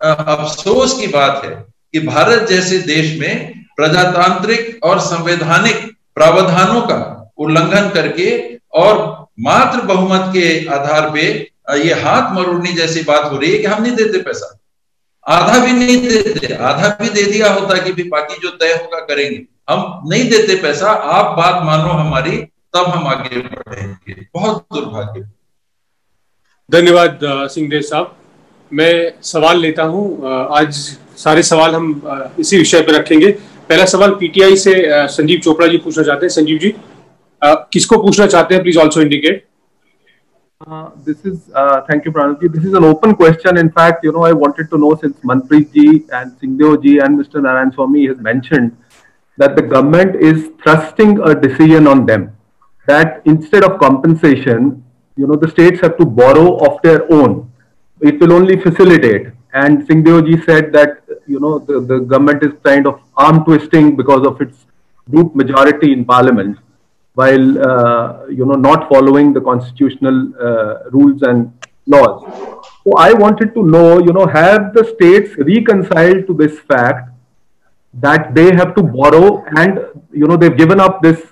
अफसोस की बात है कि भारत जैसे देश में प्रजातांत्रिक और संवैधानिक प्रावधानों का उल्लंघन करके और मात्र बहुमत के आधार पे ये हाथ मरोड़ने जैसी बात हो रही है कि हम नहीं देते पैसा, आधा भी नहीं देते। आधा भी दे दिया होता कि भी बाकी जो तय होगा करेंगे, हम नहीं देते पैसा। आप बात मानो हमारी, तब हम आगे बढ़ेंगे। बहुत दुर्भाग्य। धन्यवाद सिंहदेव साहब। मैं सवाल लेता हूं। आज सारे सवाल हम इसी विषय पर रखेंगे। पहला सवाल पीटीआई से संजीव चोपड़ा जी पूछना चाहते हैं। संजीव जी, किसको पूछना चाहते हैं? Please also indicate. This is thank you, Pranav ji. This is an open question. In fact, I wanted to know, since Manpreet ji and Singhdeo ji and Mr. Narayan Swamy has mentioned that the government is thrusting a decision on them, that instead of compensation, the states have to borrow of their own. It will only facilitate. And Singhdeo ji said that the government is kind of arm twisting because of its brute majority in parliament, while not following the constitutional rules and laws. So I wanted to know, have the states reconciled to this fact that they have to borrow, and they've given up this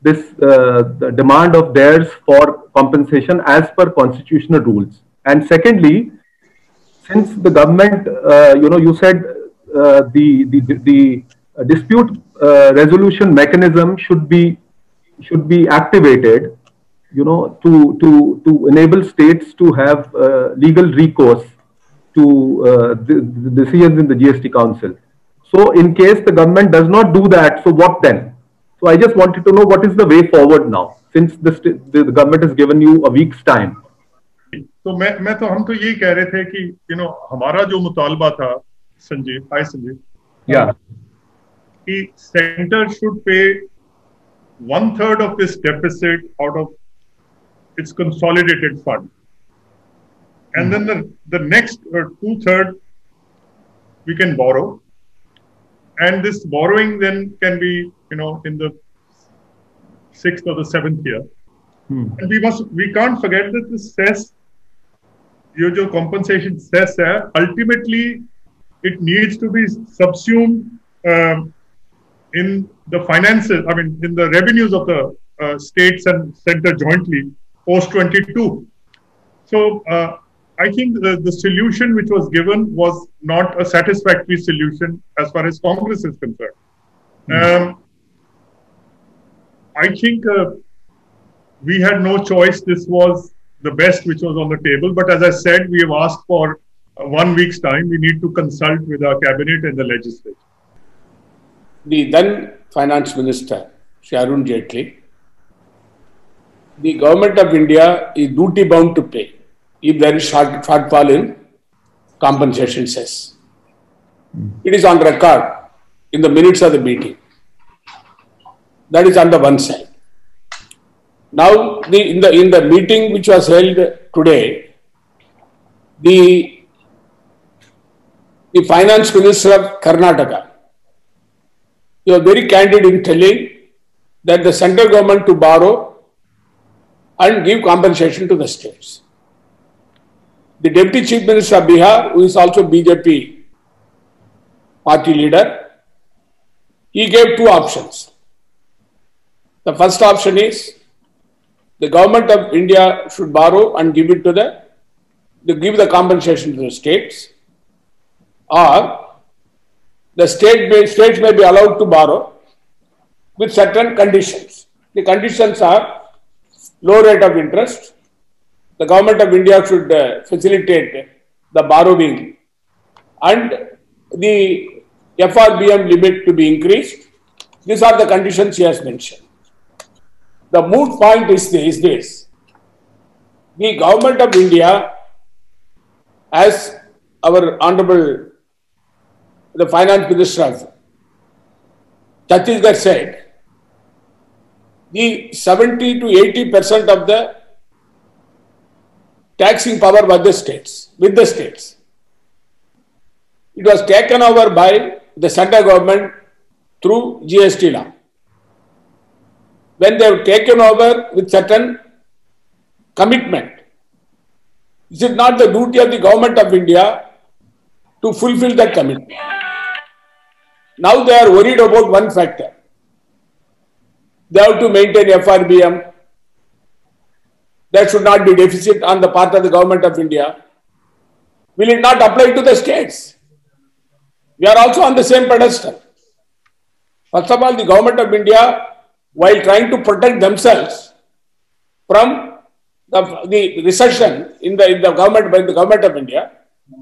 the demand of theirs for compensation as per constitutional rules? And secondly, since the government, you said the dispute resolution mechanism should be activated, to enable states to have legal recourse to the decisions in the GST Council. So in case the government does not do that, so what then? So I just wanted to know what is the way forward now, since the government has given you a week's time. तो हम तो यही कह रहे थे कि हमारा जो मुतालबा था, संजीव, हाय संजीव, कि centre should pay 1/3 of this deficit out of its consolidated fund, and then the next 2/3 we can borrow, and this borrowing then can be in the 6th or the 7th year. And we can't forget that the cess, your compensation cess, ultimately it needs to be subsumed in the finances, in the revenues of the states and center jointly post 22. So I think the solution which was given was not a satisfactory solution as far as Congress is concerned. I think we had no choice. This was the best which was on the table. But as I said, we have asked for 1 week's time. We need to consult with our cabinet and the legislature. The then Finance Minister, Shri Arun Jaitley, the Government of India is duty bound to pay if there is shortfall in compensation cess. It is on record in the minutes of the meeting. That is on the one side. Now, in the meeting which was held today, the Finance Minister of Karnataka, he was very candid in telling that the central government to borrow and give compensation to the states. The Deputy Chief Minister of Bihar, who is also BJP party leader, he gave two options. The first option is the Government of India should borrow and give it to give the compensation to the states, or the states may be allowed to borrow with certain conditions. The conditions are low rate of interest. The Government of India should facilitate the borrowing, and the FRBM limit to be increased. These are the conditions he has mentioned. The moot point is this. The government of India, as our Honorable the Finance Minister of Chhattisgarh said, the 70 to 80% of the taxing power with the states. It was taken over by the central government through GST law. When they have taken over with certain commitment, is it not the duty of the government of India to fulfill that commitment? Now they are worried about one factor. They have to maintain FRBM. There should not be deficit on the part of the government of India. Will it not apply to the states? We are also on the same pedestal. First of all, the government of India, while trying to protect themselves from the recession in the government by the government of India,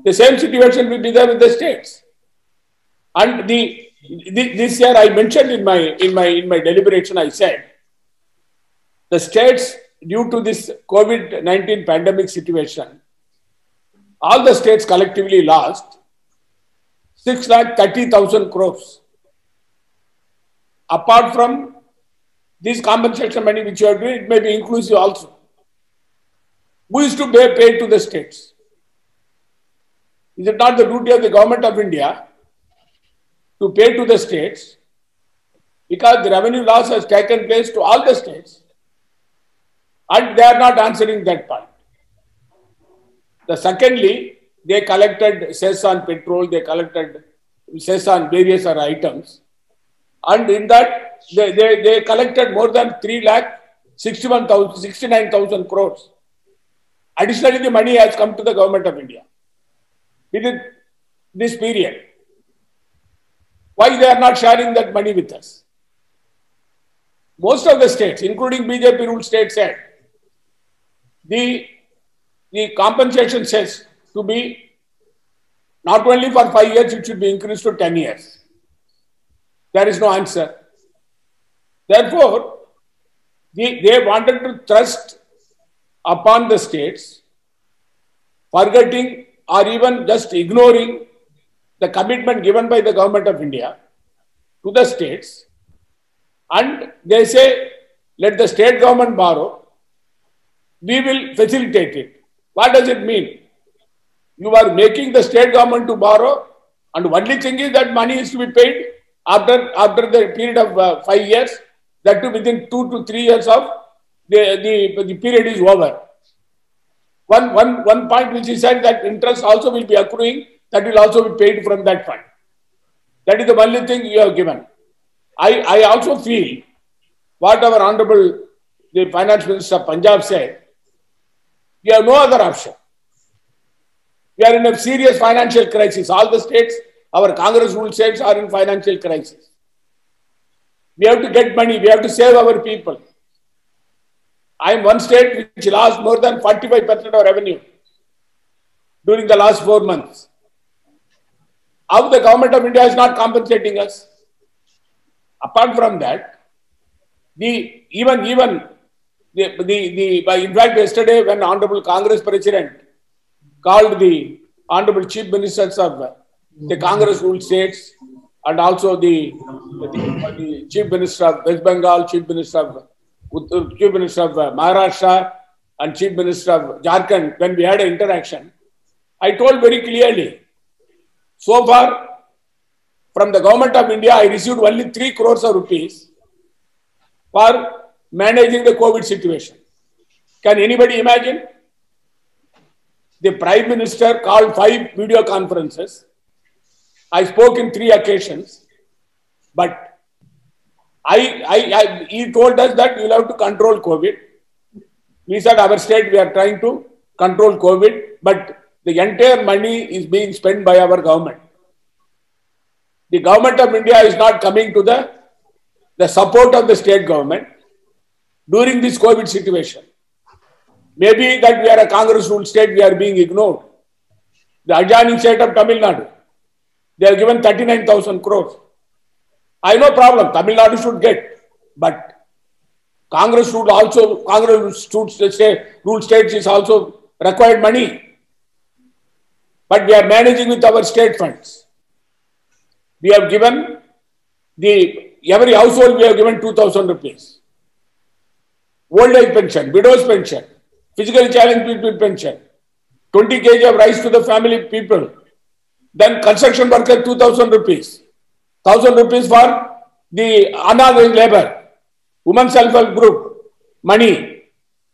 the same situation will be there with the states. And this year I mentioned in my deliberation, I said the states, due to this COVID-19 pandemic situation, all the states collectively lost 6,30,000 crores. Apart from this compensation money which you are doing, it may be inclusive also. Who is to pay to the states? Is it not the duty of the government of India to pay to the states, because the revenue loss has taken place to all the states and they are not answering that part? Secondly, they collected cess on petrol, they collected cess on various other items, and in that they collected more than 3,69,000 crores. Additionally, the money has come to the government of India within this period. Why they are not sharing that money with us? Most of the states, including BJP ruled states, said the compensation says to be not only for 5 years, it should be increased to 10 years. There is no answer. Therefore, they wanted to thrust upon the states, forgetting or even just ignoring the commitment given by the government of India to the states, and they say, let the state government borrow, we will facilitate it. What does it mean? You are making the state government to borrow, and only thing is that money is to be paid after the period of 5 years, that too within 2 to 3 years of the period is over. One point which is said that interest also will be accruing, that will also be paid from that fund. That is the only thing you have given. I also feel what our Honorable the Finance Minister of Punjab said, we have no other option. We are in a serious financial crisis. All the states, our Congress ruled states, are in financial crisis. We have to get money. We have to save our people. I am one state which lost more than 45% of revenue during the last 4 months. How the government of India is not compensating us? Apart from that, in fact, yesterday when Honorable Congress President called the Honorable Chief Ministers of the Congress ruled states and also the Chief Minister of West Bengal, Chief Minister of Maharashtra and Chief Minister of Jharkhand, when we had an interaction, I told very clearly, so far from the government of India, I received only 3 crores of rupees for managing the COVID situation. Can anybody imagine? The Prime Minister called 5 video conferences. I spoke in 3 occasions, but he told us that we will have to control COVID. We said our state, we are trying to control COVID, but the entire money is being spent by our government. The government of India is not coming to the support of the state government during this COVID situation. Maybe that we are a Congress ruled state, we are being ignored. The adjoining state of Tamil Nadu, They have given 39,000 crores. I have no problem. Tamil Nadu should get, but Congress should also, Congress should say, rule states is also required money. But we are managing with our state funds. We have given every household we have given 2,000 rupees. Old age pension, widow's pension, physically challenged people pension, 20 kg of rice to the family people. Then construction worker 2,000 rupees, 1,000 rupees for the unorganized labor, women self-help group, money.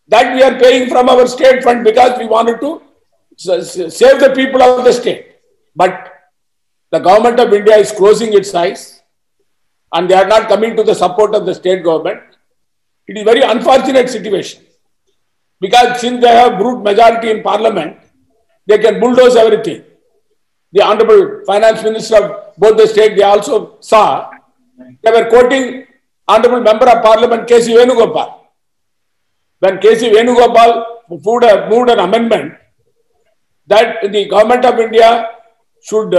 That we are paying from our state fund because we wanted to save the people of the state. But the government of India is closing its eyes and they are not coming to the support of the state government. It is a very unfortunate situation because since they have brute majority in parliament, they can bulldoze everything. The Honorable Finance Minister of both the state, they also saw, they were quoting Honorable Member of Parliament K.C. Venugopal. When K.C. Venugopal moved an amendment that the government of India should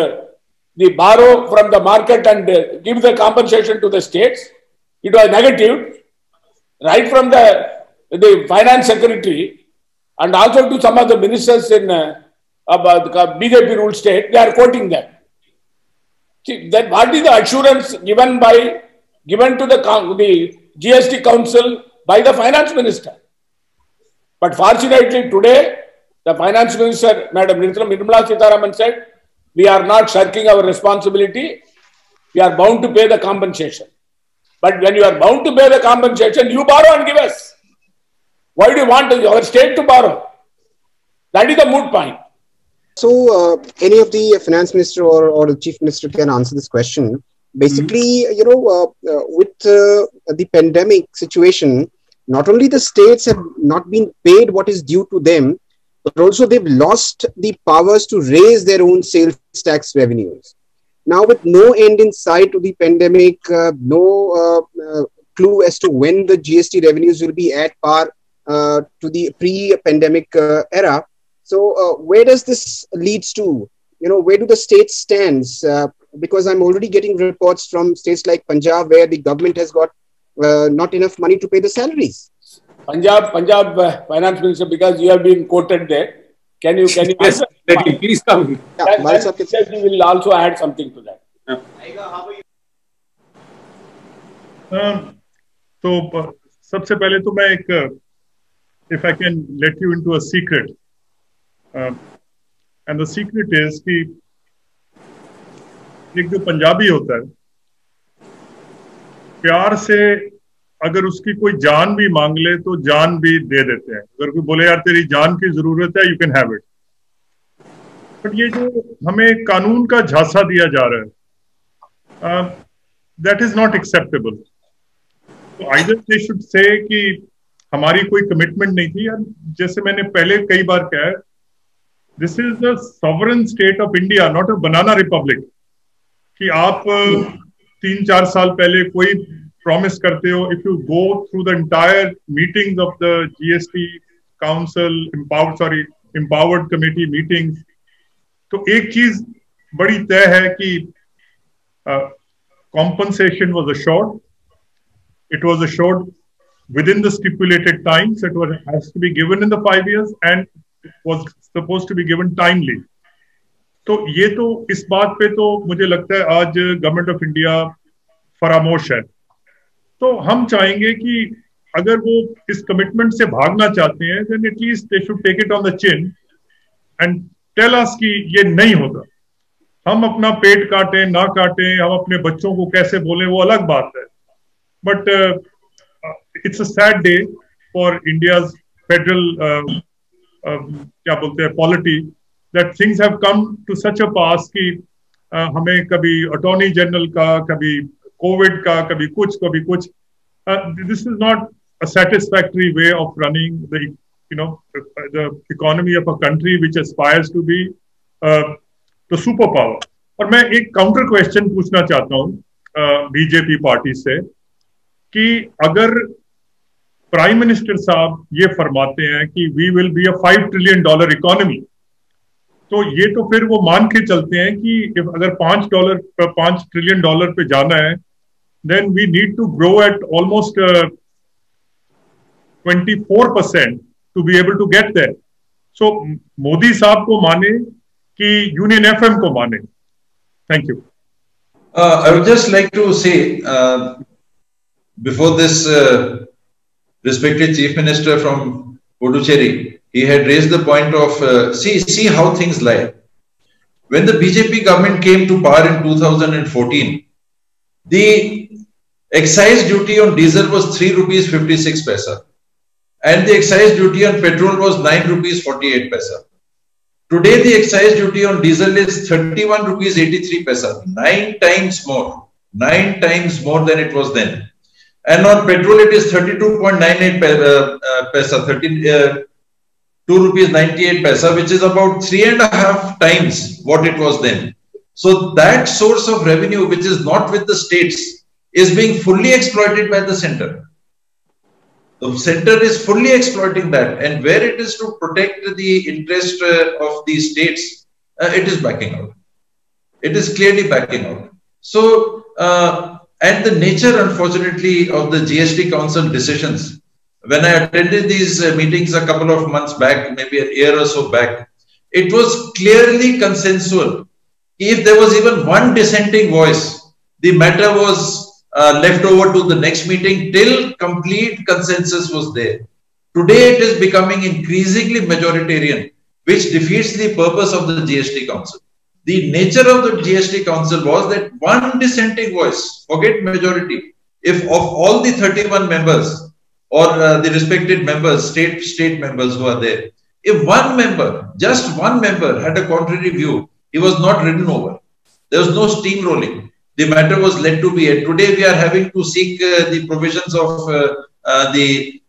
borrow from the market and give the compensation to the states, it was negative, right from the finance secretary and also to some of the ministers in BJP ruled state, they are quoting them. See, that what is the assurance given to the GST Council by the finance minister? But fortunately today, the finance minister, Madam Nirmala Sitharaman said, we are not shirking our responsibility. We are bound to pay the compensation. But when you are bound to pay the compensation, you borrow and give us. Why do you want our state to borrow? That is the moot point. So, any of the finance minister or the chief minister can answer this question. Basically, with the pandemic situation, not only the states have not been paid what is due to them, but also they've lost the powers to raise their own sales tax revenues. Now, with no end in sight to the pandemic, no clue as to when the GST revenues will be at par to the pre-pandemic era. So, where does this leads to? Where do the states stand? Because I'm already getting reports from states like Punjab, where the government has got not enough money to pay the salaries. Punjab finance minister, because you have been quoted there. Can you yes, please come. Yeah, you will also add something to that. तो सबसे पहले तो मैं एक, if I can let you into a secret, and the secret is कि एक जो पंजाबी होता है, प्यार से अगर उसकी कोई जान भी मांग ले तो जान भी दे देते हैं. अगर कोई बोले यार तेरी जान की जरूरत है, you can have it. But ये जो हमें कानून का झांसा दिया जा रहा है, दैट इज नॉट एक्सेप्टेबल. तो आइदर दे शुड से कि हमारी कोई कमिटमेंट नहीं थी. यार जैसे मैंने पहले कई बार कहा, this is the sovereign state of India, not a banana Republic. कि आप 3-4 साल पहले कोई प्रॉमिस करते हो, if you go through the entire meetings of the GST council, empowered committee meetings, तो एक चीज बड़ी तय है कि compensation was assured. It was assured within the stipulated times. It has to be given in the 5 years and was supposed to be given timely. तो ये तो इस बात पे तो मुझे लगता है आज गवर्नमेंट ऑफ इंडिया फरामोश है. तो हम चाहेंगे कि अगर वो इस कमिटमेंट से भागना चाहते हैं, then at least they should take it on the chin and tell us कि ये नहीं होता. हम अपना पेट काटें ना काटें, हम अपने बच्चों को कैसे बोलें, वो अलग बात है. But it's a sad day for India's federal क्या बोलते हैं polity, that things have come to such a pass कि हमें कभी अटॉर्नी जनरल का, कभी कोविड का, कभी कुछ. This is not a satisfactory way of running the economy of a country which aspires to be तो सुपर पावर. और मैं एक काउंटर क्वेश्चन पूछना चाहता हूं बीजेपी पार्टी से कि अगर प्राइम मिनिस्टर साहब ये फरमाते हैं कि we will be a $5 trillion economy, तो ये तो फिर वो मान के चलते हैं कि अगर $5 ट्रिलियन पे जाना है, then we need to grow at almost 24% to be able to get there. So Modi साहब को माने कि यूनियन एफएम को माने. Thank you. I would just like to say, before this respected Chief Minister from Puducherry, he had raised the point of, see how things lie. When the BJP government came to power in 2014, the excise duty on diesel was 3 rupees 56 paisa, and the excise duty on petrol was 9 rupees 48 paisa. Today, the excise duty on diesel is 31 rupees 83 paisa, 9 times more than it was then. And on petrol, it is 32.98 paisa, 2 rupees 98 paisa, which is about 3.5 times what it was then. So that source of revenue, which is not with the states, is being fully exploited by the center. The center is fully exploiting that, and where it is to protect the interest of the states, it is backing out. It is clearly backing out. So, and the nature, unfortunately, of the GST Council decisions, when I attended these meetings a couple of months back, maybe a year or so back, it was clearly consensual. If there was even one dissenting voice, the matter was left over to the next meeting till complete consensus was there. Today, it is becoming increasingly majoritarian, which defeats the purpose of the GST Council. The nature of the GST Council was that one dissenting voice, forget majority, if of all the 31 members or the respected members, state members who are there, if one member, just one member had a contrary view, he was not ridden over. There was no steamrolling. The matter was led to be. Today we are having to seek the provisions of the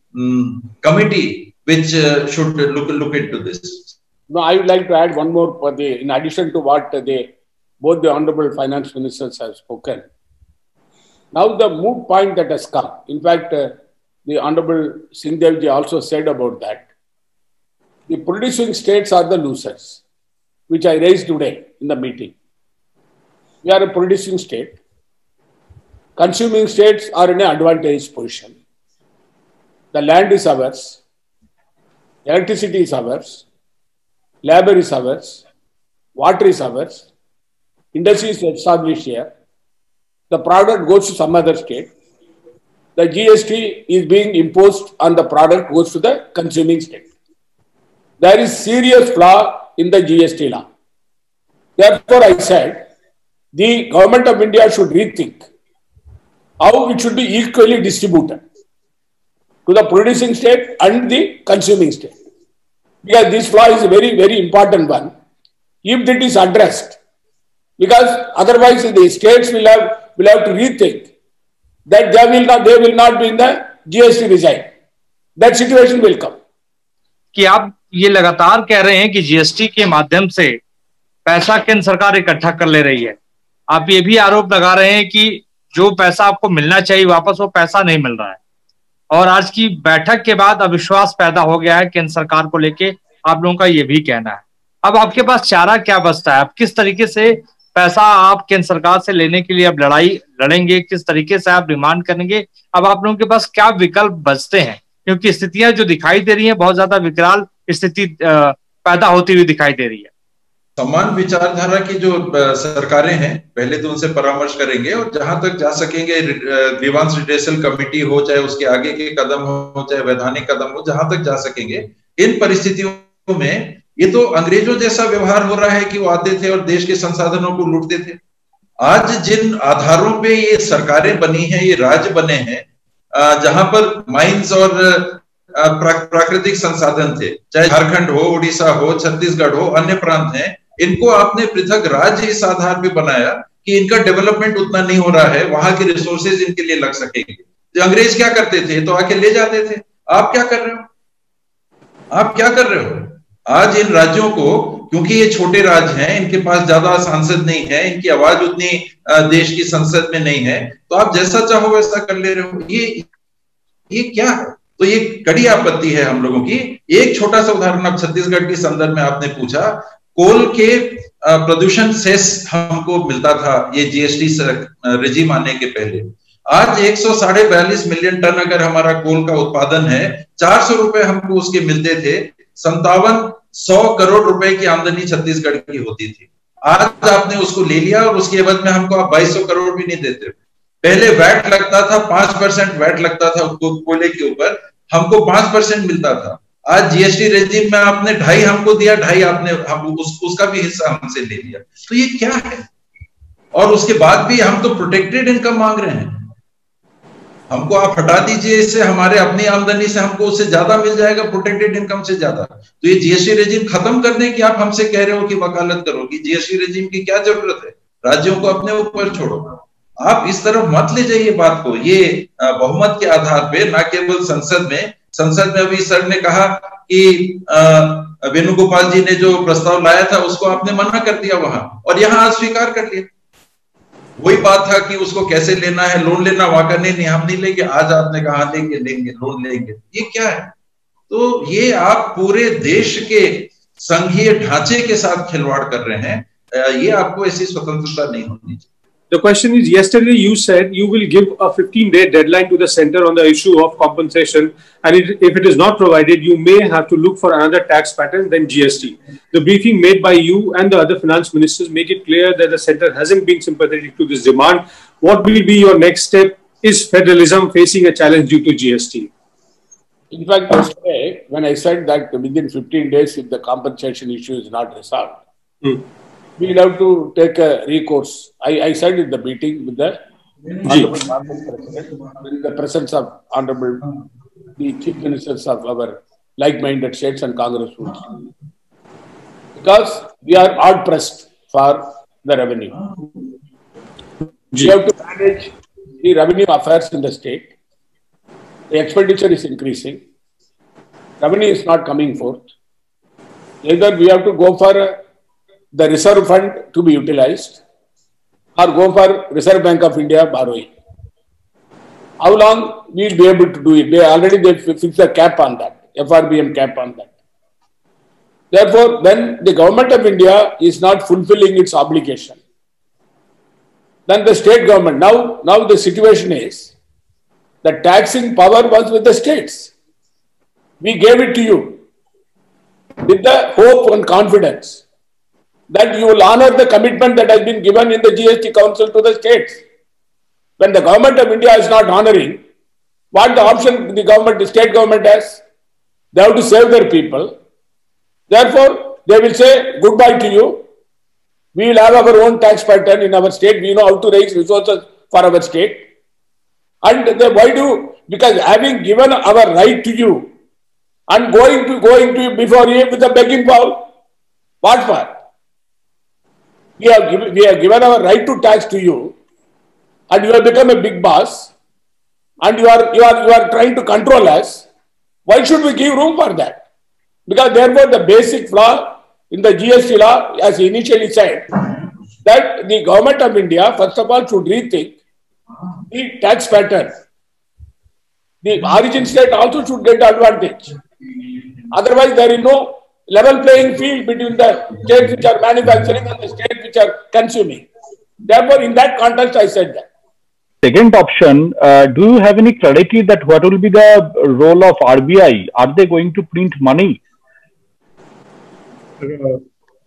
committee which should look into this. No, I would like to add one more for in addition to what both the honorable finance ministers have spoken. Now the moot point that has come. In fact, the honorable Singhdeo ji also said about that. The producing states are the losers, which I raised today in the meeting. We are a producing state. Consuming states are in an advantageous position. The land is ours. Electricity is ours. Labor is ours. Water is ours. Industry is established here. The product goes to some other state. The GST is being imposed on the product goes to the consuming state. There is serious flaw in the GST law. Therefore, I said, the government of India should rethink how it should be equally distributed to the producing state and the consuming state. Because this flaw is a very, very important one. If it is addressed, because otherwise the states will have to rethink that they will not be in the GST regime. That situation will come. कि आप ये लगातार कह रहे हैं कि GST के माध्यम से पैसा केंद्र सरकार इकट्ठा कर ले रही है. आप ये भी आरोप लगा रहे हैं कि जो पैसा आपको मिलना चाहिए वापस वो पैसा नहीं मिल रहा है. और आज की बैठक के बाद अविश्वास पैदा हो गया है केंद्र सरकार को लेके, आप लोगों का ये भी कहना है. अब आपके पास चारा क्या बचता है? आप किस तरीके से पैसा आप केंद्र सरकार से लेने के लिए अब लड़ाई लड़ेंगे? किस तरीके से आप डिमांड करेंगे? अब आप लोगों के पास क्या विकल्प बचते हैं? क्योंकि स्थितियां जो दिखाई दे रही है बहुत ज्यादा विकराल स्थिति पैदा होती हुई दिखाई दे रही है. समान विचारधारा की जो सरकारें हैं पहले तो उनसे परामर्श करेंगे और जहां तक जा सकेंगे ग्रीवांस रिड्रेसल कमेटी हो, चाहे उसके आगे के कदम हो, चाहे वैधानिक कदम हो, जहां तक जा सकेंगे. इन परिस्थितियों में ये तो अंग्रेजों जैसा व्यवहार हो रहा है कि वो आते थे और देश के संसाधनों को लूटते थे. आज जिन आधारों पे ये सरकारें बनी हैं, ये राज्य बने हैं, जहां पर माइंस और प्राकृतिक संसाधन थे, चाहे झारखंड हो, उड़ीसा हो, छत्तीसगढ़ हो, अन्य प्रांत हैं, इनको आपने पृथक राज्य इस आधार पे बनाया कि इनका डेवलपमेंट उतना नहीं हो रहा है, वहां के रिसोर्सेज इनके लिए लग सकेंगे. तो अंग्रेज क्या करते थे? तो आके ले जाते थे. आप क्या कर रहे हो? आप क्या कर रहे हो? आज इन राज्यों को, क्योंकि ये छोटे राज्य हैं, इनके पास ज्यादा सांसद नहीं है, इनकी आवाज उतनी देश की संसद में नहीं है, तो आप जैसा चाहो वैसा कर ले रहे हो. ये क्या है? तो ये कड़ी आपत्ति है हम लोगों की. एक छोटा सा उदाहरण, अब छत्तीसगढ़ के संदर्भ में आपने पूछा, कोल के प्रदूषण सेस हमको मिलता था ये जीएसटी रिजीम आने के पहले। आज 142 मिलियन टन अगर हमारा कोल का उत्पादन है, 400 रुपए हमको उसके मिलते थे, 5700 करोड़ रुपए की आमदनी छत्तीसगढ़ की होती थी। आज आपने उसको ले लिया और उसके एवज में हमको आप 2200 करोड़ भी नहीं देते। पहले वैट लगता था, 5% वैट लगता था कोयले के ऊपर, हमको 5% मिलता था। आज जीएसटी रेजिम में आपने 2.5 हमको दिया, 2.5 आपने उसका भी हिस्सा हमसे ले लिया। तो ये क्या है? और उसके बाद भी हम तो प्रोटेक्टेड इनकम मांग रहे हैं। हमको आप हटा दीजिए इससे, हमारे अपनी आमदनी से हमको उससे ज्यादा मिल जाएगा, प्रोटेक्टेड इनकम से ज्यादा। तो ये जीएसटी रेजिम खत्म करने की आप हमसे कह रहे हो कि वकालत करोगी, जीएसटी रेजिम की क्या जरूरत है? राज्यों को अपने ऊपर छोड़ो। आप इस तरफ मत ले जाइए बात को, ये बहुमत के आधार पे, ना केवल संसद में अभी सर ने कहा कि वेणुगोपाल जी ने जो प्रस्ताव लाया था उसको आपने मना कर दिया वहां, और यहां आज स्वीकार कर लिया। वही बात था कि उसको कैसे लेना है, लोन लेना, वहां का नहीं हम नहीं लेंगे, आज आपने कहा लेंगे लोन लेंगे। ये क्या है? तो ये आप पूरे देश के संघीय ढांचे के साथ खिलवाड़ कर रहे हैं। ये आपको ऐसी स्वतंत्रता नहीं होनी चाहिए। The question is, yesterday you said you will give a 15-day deadline to the center on the issue of compensation, and if it is not provided, you may have to look for another tax pattern than GST. The briefing made by you and the other finance ministers make it clear that the center hasn't been sympathetic to this demand. What will be your next step? Is federalism facing a challenge due to GST? In fact, yesterday, when I said that within 15 days, if the compensation issue is not resolved, we'll have to take a recourse. I said in the meeting with the Honorable President, in the presence of Honorable the Chief Ministers of our like-minded states and Congressmen, because we are hard pressed for the revenue. We have to manage the revenue affairs in the state. The expenditure is increasing. Revenue is not coming forth. Either we have to go for the reserve fund to be utilized, or go for Reserve Bank of India borrowing. How long we will be able to do it? They fixed a cap on that, FRBM cap on that. Therefore, when the government of India is not fulfilling its obligation, then the state government, now the situation is, the taxing power was with the states. We gave it to you with the hope and confidence that you will honor the commitment that has been given in the GST Council to the states. When the government of India is not honoring, what the option the state government has? They have to save their people. Therefore, they will say goodbye to you. We will have our own tax pattern in our state. We know how to raise resources for our state. And because having given our right to you and going to before you with a begging bowl, what for? We have given our right to tax to you, and you have become a big boss, and you are trying to control us. Why should we give room for that? Because therefore the basic flaw in the GST law, as initially said, that the government of India first of all should rethink the tax pattern. The origin state also should get advantage. Otherwise, there is no level playing field between the states which are manufacturing and the states which are consuming. Therefore, in that context, I said that. Second option, do you have any clarity that what will be the role of RBI? Are they going to print money?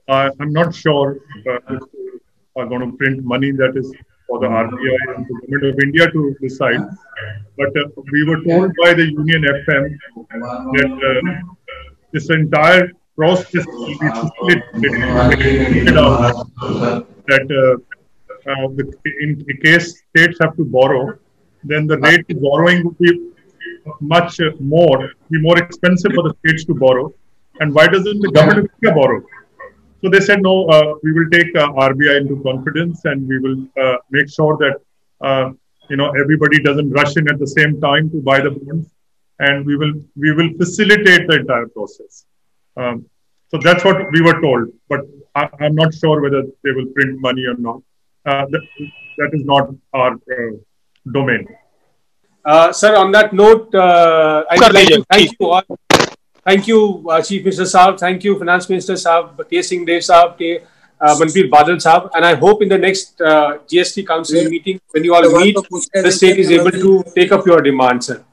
I'm not sure if they are going to print money. That is for the RBI and the Government of India to decide. But we were told by the Union FM that this entire process will be facilitated out, that in case states have to borrow, then the rate of borrowing would be much more expensive for the states to borrow. And why doesn't the Government of India borrow? So they said, no, we will take RBI into confidence, and we will make sure that everybody doesn't rush in at the same time to buy the bonds, and we will facilitate the entire process. So that's what we were told, but I'm not sure whether they will print money or not. That is not our domain. Sir, on that note, Thank you, Chief Minister Saab. Thank you, Finance Minister Saab, K. Singh Dev Saab, Manpreet Badal Saab. And I hope in the next GST Council meeting, when you all meet, the state is able to take up your demands, sir.